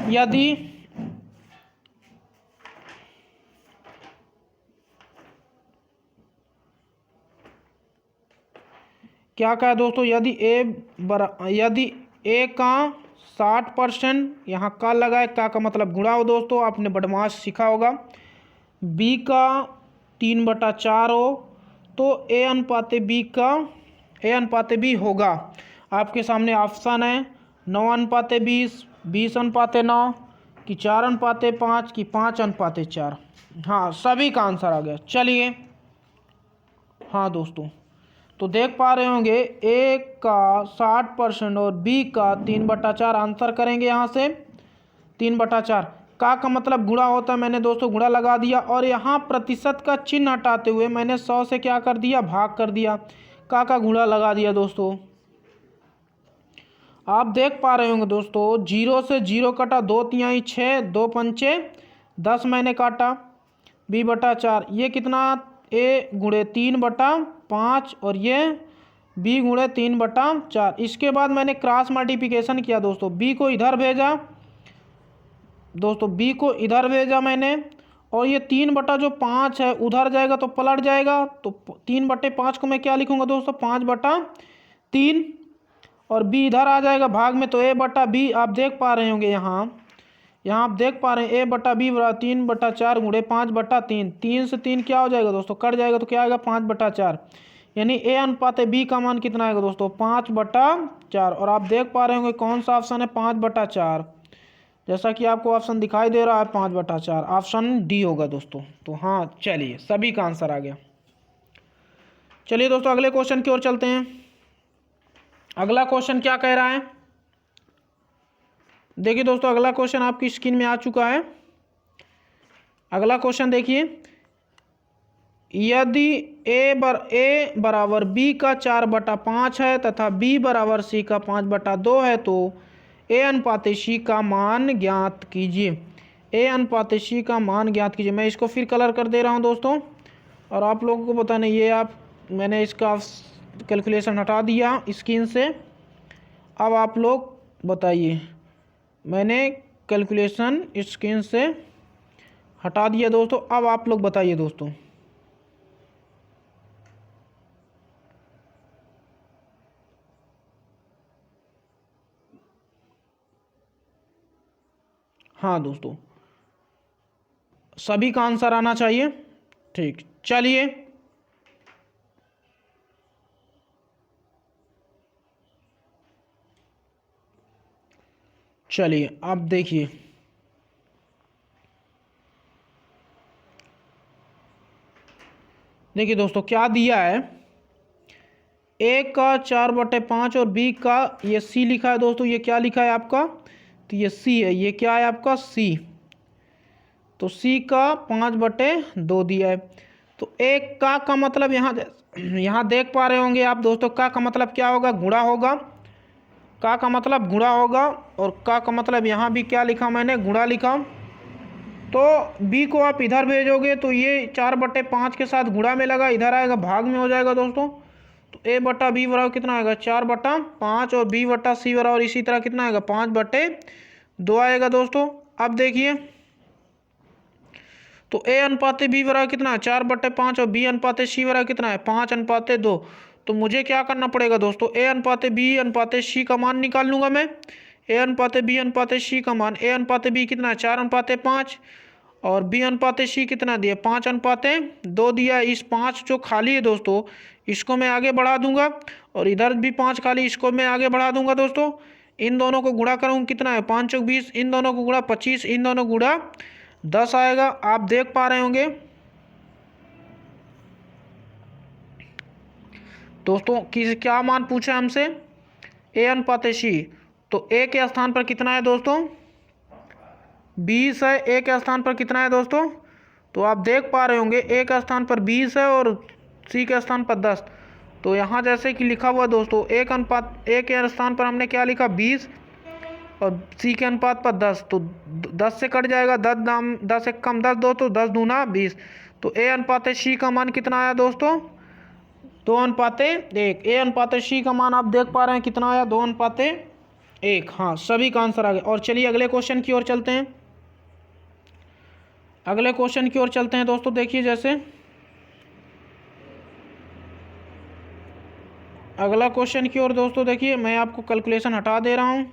यदि क्या कहा दोस्तों, यदि ए का 60%, यहाँ का लगाए, का मतलब गुणा हो दोस्तों, आपने बदमाश सीखा होगा, बी का 3/4 हो तो ए अनुपात बी होगा। आपके सामने ऑप्शन है 9:20, 20:9 कि 4:5 कि 5:4। हाँ सभी का आंसर आ गया। चलिए हाँ दोस्तों, तो देख पा रहे होंगे ए का 60% और बी का 3/4 आंसर करेंगे। यहाँ से 3/4 का मतलब गुणा होता है, मैंने दोस्तों गुणा लगा दिया, और यहाँ प्रतिशत का चिन्ह हटाते हुए मैंने 100 से क्या कर दिया, भाग कर दिया, का गुणा लगा दिया दोस्तों। आप देख पा रहे होंगे दोस्तों 0 से 0 कटा, 2 तिहाई 6, 2 पंचे 10 मैंने काटा, b/4, ये कितना, a × 3/5, और ये बी गुणे 3/4। इसके बाद मैंने क्रॉस मल्टीप्लिकेशन किया दोस्तों, बी को इधर भेजा दोस्तों, बी को इधर भेजा मैंने, और ये 3/5 है उधर जाएगा तो पलट जाएगा, तो 3/5 को मैं क्या लिखूंगा दोस्तों, 5/3, और बी इधर आ जाएगा भाग में, तो a/b आप देख पा रहे होंगे यहाँ आप देख पा रहे हैं a/b बराबर 3/4 गुणे 5/3। 3 से 3 क्या हो जाएगा दोस्तों, कट जाएगा, तो क्या आएगा 5/4, यानी a अनुपात b का मान कितना आएगा दोस्तों, 5/4। और आप देख पा रहे होंगे कौन सा ऑप्शन है, 5/4, जैसा कि आपको ऑप्शन दिखाई दे रहा है 5/4, ऑप्शन डी होगा दोस्तों। तो हाँ चलिए, सभी का आंसर आ गया। चलिए दोस्तों अगले क्वेश्चन की ओर चलते हैं। अगला क्वेश्चन क्या कह रहा है, देखिए दोस्तों अगला क्वेश्चन आपकी स्क्रीन में आ चुका है। अगला क्वेश्चन देखिए, यदि a बराबर b का 4/5 है तथा b बराबर c का 5/2 है तो a अनुपात c का मान ज्ञात कीजिए। a अनुपात c का मान ज्ञात कीजिए। मैं इसको फिर कलर कर दे रहा हूं दोस्तों, और आप लोगों को बताना, ये मैंने इसका कैलकुलेशन हटा दिया स्क्रीन से। अब आप लोग बताइए, मैंने कैलकुलेशन स्क्रीन से हटा दिया दोस्तों, अब आप लोग बताइए दोस्तों। हाँ दोस्तों, सभी का आंसर आना चाहिए। ठीक, चलिए अब देखिए, दोस्तों क्या दिया है, a का 4/5 और b का ये c लिखा है दोस्तों। ये क्या लिखा है आपका, तो ये c है, ये क्या है आपका c, तो c का 5/2 दिया है। तो एक का मतलब यहाँ देख पा रहे होंगे आप दोस्तों, का मतलब क्या होगा, गुणा होगा, का मतलब गुणा होगा, और का मतलब यहाँ भी क्या लिखा मैंने, गुणा लिखा। तो b को आप इधर भेजोगे तो ये 4/5 के साथ गुणा में लगा, इधर आएगा भाग में हो जाएगा दोस्तों। तो a/b बराबर कितना आएगा, 4/5, और b/c बराबर इसी तरह कितना आएगा, 5/2 आएगा दोस्तों। अब देखिए, तो a अनुपात b बराबर कितना है, 4/5, और b अनुपात c बराबर कितना है, 5/2। तो मुझे क्या करना पड़ेगा दोस्तों, a अनुपात b अनुपात c का मान निकाल लूंगा मैं। a अनुपात b अनुपात c का मान, a अनुपात b कितना है, 4/5, और b अनुपात c कितना दिया, 5/2 दिया। इस 5 जो खाली है दोस्तों, इसको मैं आगे बढ़ा दूंगा, और इधर भी 5 खाली, इसको मैं आगे बढ़ा दूंगा दोस्तों। इन दोनों को गुणा करूँ कितना है, 5 चौक 20, इन दोनों को गुणा 25, इन दोनों गुणा 10 आएगा। आप देख पा रहे होंगे दोस्तों कि क्या मान पूछा हमसे, a अनुपात c, तो a के स्थान पर कितना है दोस्तों, 20 है। a के स्थान पर कितना है दोस्तों, तो आप देख पा रहे होंगे a का स्थान पर 20 है और c के स्थान पर 10। तो यहाँ जैसे कि लिखा हुआ दोस्तों, a के स्थान पर हमने क्या लिखा, 20, और c के अनुपात पर 10, तो 10 से कट जाएगा, 10 से कम 10 दो, तो 10 दूना 20। तो a अनुपात c का मान कितना आया दोस्तों, 2:1। a अनुपात c का मान आप देख पा रहे हैं कितना आया, 2:1। हाँ, सभी का आंसर आ गया। और चलिए अगले क्वेश्चन की ओर चलते हैं। अगले क्वेश्चन की ओर चलते हैं दोस्तों। देखिए, जैसे अगला क्वेश्चन की ओर दोस्तों, देखिए मैं आपको कैलकुलेशन हटा दे रहा हूं।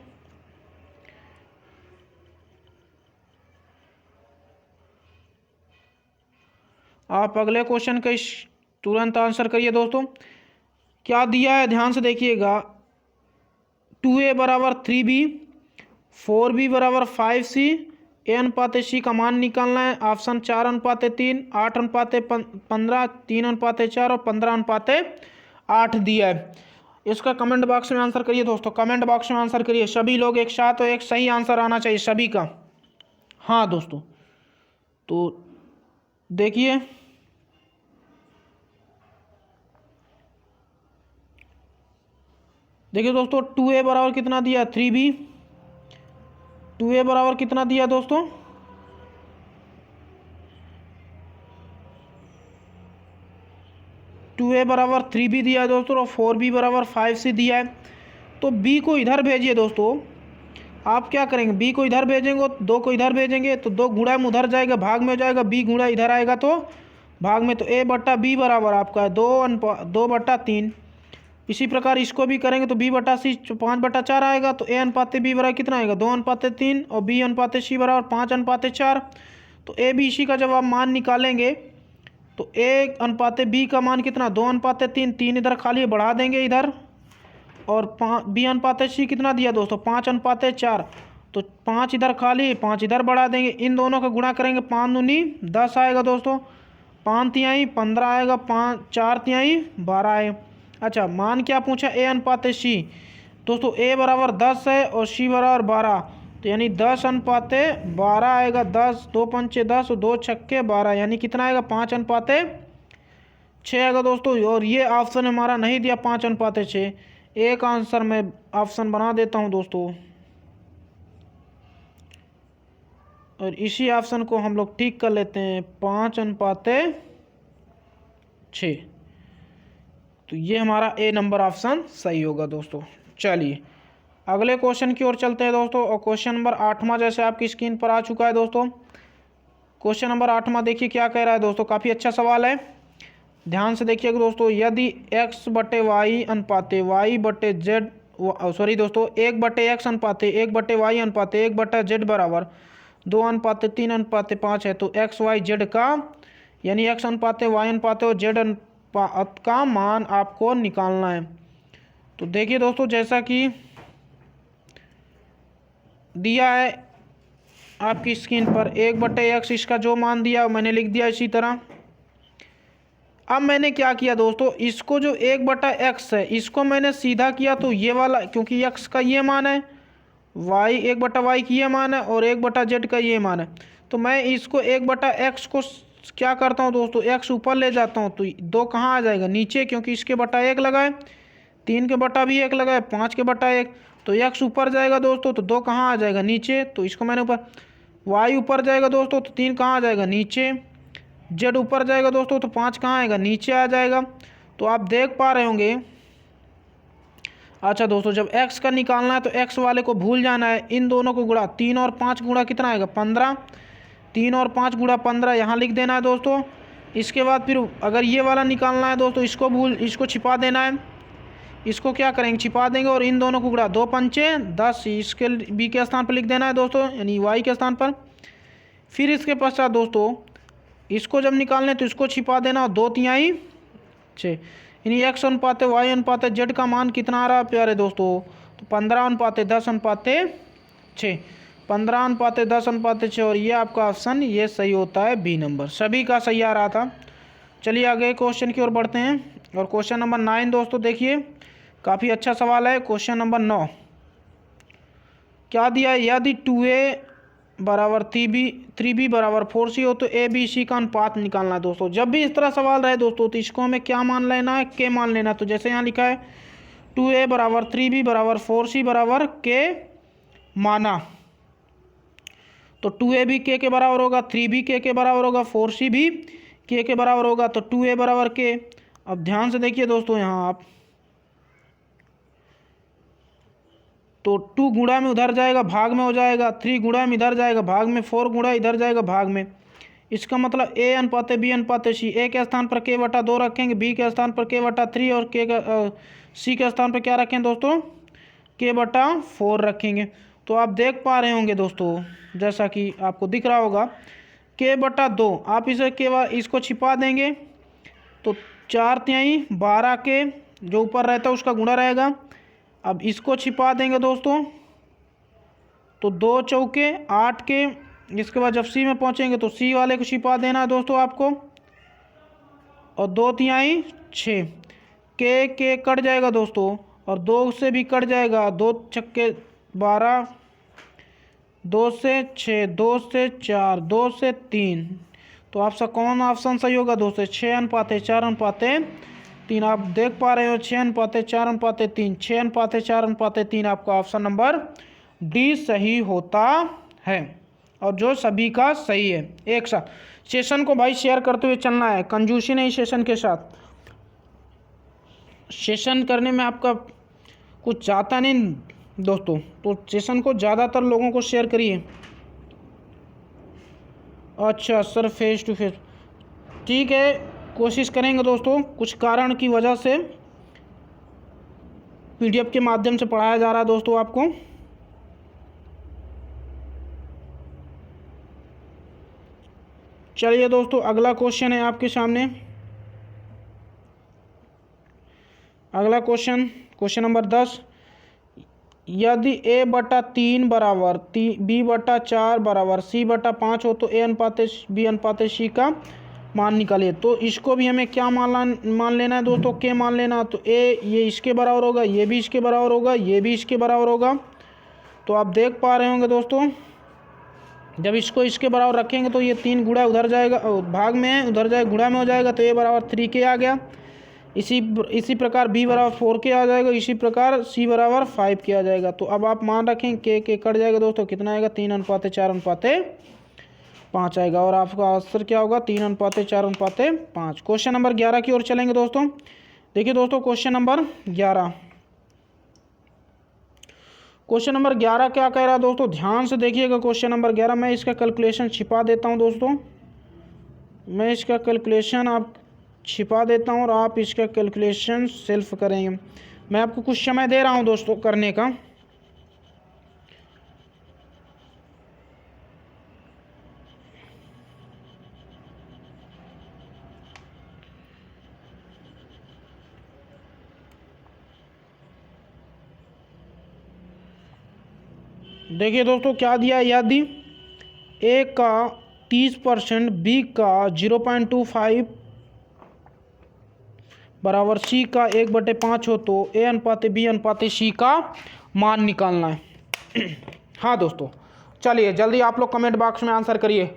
आप अगले क्वेश्चन का तुरंत आंसर करिए दोस्तों। क्या दिया है ध्यान से देखिएगा, 2a बराबर 3b, 4b बराबर 5c, a अनुपात c का मान निकालना है। ऑप्शन 4:3, 8:15, 3:4 और 15:8 दिया है। इसका कमेंट बॉक्स में आंसर करिए दोस्तों, कमेंट बॉक्स में आंसर करिए सभी लोग एक साथ, तो एक सही आंसर आना चाहिए सभी का। हाँ दोस्तों, तो देखिए दोस्तों, 2a बराबर कितना दिया, 3b। 2a बराबर कितना दिया दोस्तों, 2a बराबर 3b दिया है दोस्तों और 4b बराबर 5c दिया है। तो b को इधर भेजिए दोस्तों। आप क्या करेंगे, b को इधर भेजेंगे, 2 को इधर भेजेंगे तो 2 गुणा में उधर जाएगा, भाग में हो जाएगा, b गुणा इधर आएगा तो भाग में। तो a बट्टा b बराबर आपका है 2/3। इसी प्रकार इसको भी करेंगे तो b बटा c 5/4 आएगा। तो a अनुपात b बराबर कितना आएगा 2/3 और b अनुपात c बराबर 5/4। तो a b c का जब आप मान निकालेंगे तो a अनुपात b का मान कितना 2/3, 3 इधर खाली बढ़ा देंगे इधर, और b अनुपात c कितना दिया दोस्तों 5/4। तो 5 इधर खाली, 5 इधर बढ़ा देंगे, इन दोनों का गुणा करेंगे, 5 दूनी 10 आएगा दोस्तों, 5 तिहाई 15 आएगा, 5 4 तिहाई 12 आएगा। अच्छा, मान क्या पूछा a अनुपात c दोस्तों, a बराबर 10 है और c बराबर 12, तो यानी 10/12 आएगा। 10 2 पंचे 10 और 2 छक्के 12, यानी कितना आएगा 5/6 आएगा दोस्तों। और ये ऑप्शन हमारा नहीं दिया 5/6। एक आंसर मैं ऑप्शन बना देता हूं दोस्तों, और इसी ऑप्शन को हम लोग ठीक कर लेते हैं 5/6। तो ये हमारा ए नंबर ऑप्शन सही होगा दोस्तों। चलिए अगले क्वेश्चन की ओर चलते हैं दोस्तों, और क्वेश्चन नंबर 8वां जैसे आपकी स्क्रीन पर आ चुका है दोस्तों। क्वेश्चन नंबर 8वां देखिए क्या कह रहा है दोस्तों, काफ़ी अच्छा सवाल है, ध्यान से देखिएगा दोस्तों। यदि x/y अनुपात y/z, सॉरी दोस्तों 1/x अनुपात 1/y अनुपात 1/z बराबर 2/3/5 है, तो x y z का यानी x अनुपात y अनुपात और z अनुपात का मान आपको निकालना है। तो देखिए दोस्तों, जैसा कि दिया है आपकी स्क्रीन पर 1/x, इसका जो मान दिया मैंने लिख दिया इसी तरह। अब मैंने क्या किया दोस्तों, इसको जो 1/x है इसको मैंने सीधा किया, तो ये वाला क्योंकि x का ये मान है, y 1/y की ये मान है और 1/z का ये मान है, तो मैं इसको 1/x को क्या करता हूँ दोस्तों, x ऊपर ले जाता हूँ, तो 2 कहाँ आ जाएगा नीचे, क्योंकि इसके बटा 1 लगाए, 3 के बटा भी 1 लगाए, 5 के बटा 1, तो x ऊपर जाएगा दोस्तों, तो 2 कहाँ आ जाएगा नीचे, तो इसको मैंने ऊपर, y ऊपर जाएगा दोस्तों, तो 3 कहाँ आ जाएगा नीचे, z ऊपर जाएगा दोस्तों, तो 5 कहाँ आएगा नीचे आ जाएगा। तो आप देख पा रहे होंगे। अच्छा दोस्तों, जब x का निकालना है तो x वाले को भूल जाना है, इन दोनों को गुणा, 3 और 5 गुणा कितना आएगा 15, 3 और 5 गुणा 15 यहाँ लिख देना है दोस्तों। इसके बाद फिर अगर ये वाला निकालना है दोस्तों, इसको छिपा देना है, इसको क्या करेंगे छिपा देंगे, और इन दोनों को गुणा, 2 पंचे 10, इसके b के स्थान पर लिख देना है दोस्तों, यानी y के स्थान पर। फिर इसके पश्चात दोस्तों इसको जब निकालने तो इसको छिपा देना, 2 तिहाई 6, यानी x अनुपात y अनुपात z का मान कितना आ रहा है प्यारे दोस्तों, तो 15/10/6, 15/10/6, और ये आपका ऑप्शन ये सही होता है बी नंबर, सभी का सही आ रहा था। चलिए आगे क्वेश्चन की ओर बढ़ते हैं, और क्वेश्चन नंबर 9 दोस्तों देखिए, काफ़ी अच्छा सवाल है। क्वेश्चन नंबर 9 क्या दिया है, यदि 2a बराबर 3b बराबर 4c हो तो a b c का अनुपात निकालना है दोस्तों। जब भी इस तरह सवाल रहे दोस्तों तो इसको हमें क्या मान लेना है, k मान लेना है। तो जैसे यहाँ लिखा है 2a बराबर 3b बराबर 4c बराबर k माना, तो 2a भी k के बराबर होगा, 3b k के बराबर होगा, 4c भी k के बराबर होगा, तो 2a बराबर k। अब ध्यान से देखिए दोस्तों, यहाँ आप तो 2 गुणा में उधर जाएगा भाग में हो जाएगा, 3 गुणा में इधर जाएगा भाग में, 4 गुणा इधर जाएगा भाग में। इसका मतलब a अनुपात b अनुपात c, a के स्थान पर k/2 रखेंगे, b के स्थान पर k/3 और c के स्थान पर क्या रखें दोस्तों k/4 रखेंगे। तो आप देख पा रहे होंगे दोस्तों, जैसा कि आपको दिख रहा होगा k/2, आप इसको छिपा देंगे तो 4 तिहाई 12 के जो ऊपर रहता है उसका गुणा रहेगा। अब इसको छिपा देंगे दोस्तों तो 2 चौके 8 के, इसके बाद जब सी में पहुंचेंगे तो सी वाले को छिपा देना है दोस्तों आपको, और 2 तिहाई 6 के कट जाएगा दोस्तों, और 2 से भी कट जाएगा, 2 छक्के 12, 2 से 6, 2 से 4, 2 से 3, तो आपका कौन ऑप्शन सही होगा दोस्तों, 6:4:3। आप देख पा रहे हो 6:4:3, 6:4:3 आपका ऑप्शन नंबर डी सही होता है, और जो सभी का सही है। एक साथ सेशन को भाई शेयर करते हुए चलना है, कंजूसी नहीं सेशन के साथ। सेशन करने में आपका कुछ जाता नहीं दोस्तों, तो सेशन को ज़्यादातर लोगों को शेयर करिए। अच्छा सर, फेस टू फेस, ठीक है, कोशिश करेंगे दोस्तों। कुछ कारण की वजह से पीडीएफ के माध्यम से पढ़ाया जा रहा है दोस्तों आपको। चलिए दोस्तों, अगला क्वेश्चन है आपके सामने। अगला क्वेश्चन नंबर 10, यदि A/3 बराबर B/4 बराबर C/5 हो तो A/B/C का मान निकालिए। तो इसको भी हमें क्या मान लेना है दोस्तों, के मान लेना। तो A ये इसके बराबर होगा, ये भी इसके बराबर होगा, ये भी इसके बराबर होगा। तो आप देख पा रहे होंगे दोस्तों, जब इसको इसके बराबर रखेंगे तो ये 3 गुणा उधर जाएगा, भाग में है उधर जाएगा, गुणा में हो जाएगा, तो A बराबर 3K आ गया। इसी प्रकार B बराबर 4K आ जाएगा, इसी प्रकार C बराबर 5K आ जाएगा। तो अब आप मान रखें के कट जाएगा दोस्तों, कितना आएगा, 3:4:5 आएगा। और आपका आंसर क्या होगा, 3:4:5। क्वेश्चन नंबर 11 की ओर चलेंगे दोस्तों। देखिए दोस्तों, क्वेश्चन नंबर 11 क्या कह रहा है दोस्तों, ध्यान से देखिएगा। क्वेश्चन नंबर 11, मैं इसका कैलकुलेशन छिपा देता हूं दोस्तों, मैं इसका कैलकुलेशन आप छिपा देता हूं और आप इसका कैलकुलेशन सेल्फ करेंगे। मैं आपको कुछ समय दे रहा हूं दोस्तों करने का। देखिए दोस्तों क्या दिया, यदि A का 30%, B का 0.25 बराबर C का 1/5 हो तो A/B/C का मान निकालना है। हाँ दोस्तों, चलिए जल्दी आप लोग कमेंट बॉक्स में आंसर करिए।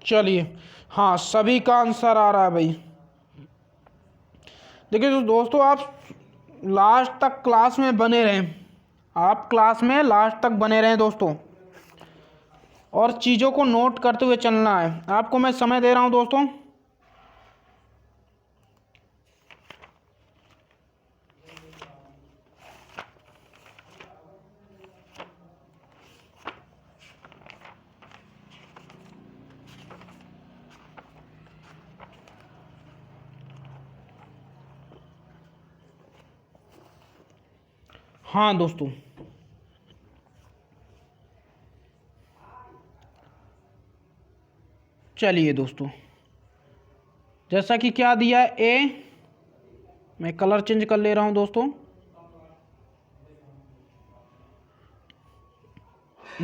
चलिए, हाँ सभी का आंसर आ रहा है भाई। देखिए तो दोस्तों, आप लास्ट तक क्लास में बने रहें, आप क्लास में लास्ट तक बने रहें दोस्तों, और चीज़ों को नोट करते हुए चलना है। आपको मैं समय दे रहा हूं दोस्तों। हाँ दोस्तों, चलिए दोस्तों, जैसा कि क्या दिया है A, मैं कलर चेंज कर ले रहा हूं दोस्तों।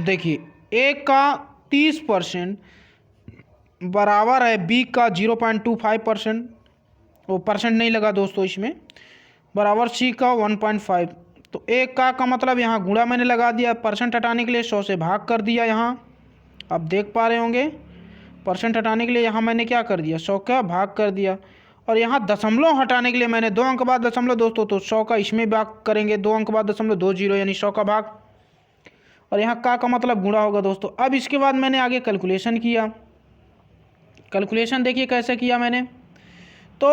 देखिए A का 30% बराबर है B का 0.25%, वो परसेंट नहीं लगा दोस्तों इसमें, बराबर C का 1.5। तो A का मतलब यहाँ गुणा मैंने लगा दिया, परसेंट हटाने के लिए 100 से भाग कर दिया। यहाँ आप देख पा रहे होंगे, परसेंट हटाने के लिए यहाँ मैंने क्या कर दिया, 100 का भाग कर दिया। और यहाँ दशमलव हटाने के लिए मैंने 2 अंक बाद दशमलव दोस्तों, तो 100 का इसमें भाग करेंगे, 2 अंक बाद दशमलव 20 यानी 100 का भाग, और यहाँ का मतलब गुणा होगा दोस्तों। अब इसके बाद मैंने आगे कैलकुलेशन किया। कैलकुलेशन देखिए कैसे किया मैंने, तो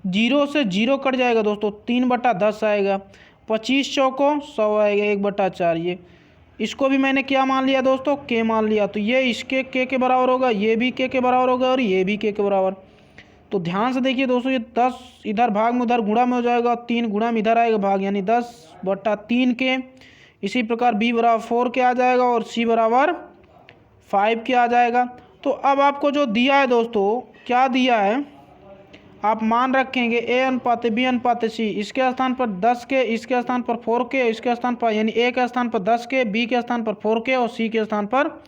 0 से 0 कट जाएगा दोस्तों, 3/10 आएगा, 25 चौको 100 आएगा, 1/4। ये इसको भी मैंने क्या मान लिया दोस्तों, के मान लिया। तो ये इसके के बराबर होगा, ये भी के बराबर होगा, और ये भी के बराबर। तो ध्यान से देखिए दोस्तों, ये 10 इधर भाग में उधर गुणा में हो जाएगा, 3 गुणा में इधर आएगा भाग, यानी 10/3 के। इसी प्रकार B बराबर 4 के आ जाएगा और C बराबर 5 के आ जाएगा। तो अब आपको जो दिया है दोस्तों, क्या दिया है, आप मान रखेंगे A/B/C, इसके स्थान पर 10 के, इसके स्थान पर 4 के, इसके स्थान पर यानी A के स्थान पर 10 के, B के स्थान पर 4 के और C के स्थान पर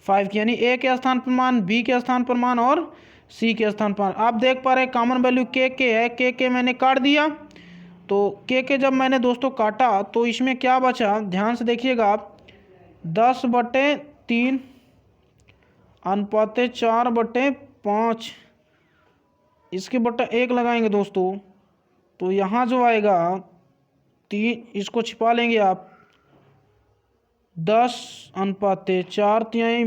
5 के, यानी A के स्थान पर मान, B के स्थान पर मान और C के स्थान पर। आप देख पा रहे हैं कॉमन वैल्यू के है, के मैंने काट दिया। तो के जब मैंने दोस्तों काटा तो इसमें क्या बचा, ध्यान से देखिएगा आप, 10/3 / 4/5 इसके बट्टा 1 लगाएंगे दोस्तों, तो यहाँ जो आएगा 3, इसको छिपा लेंगे आप। 10/4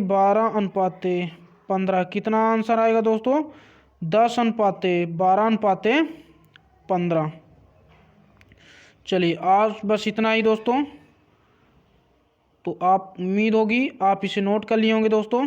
12/15 कितना आंसर आएगा दोस्तों? 10/12/15। चलिए आज बस इतना ही दोस्तों। तो आप उम्मीद होगी आप इसे नोट कर लिए होंगे दोस्तों।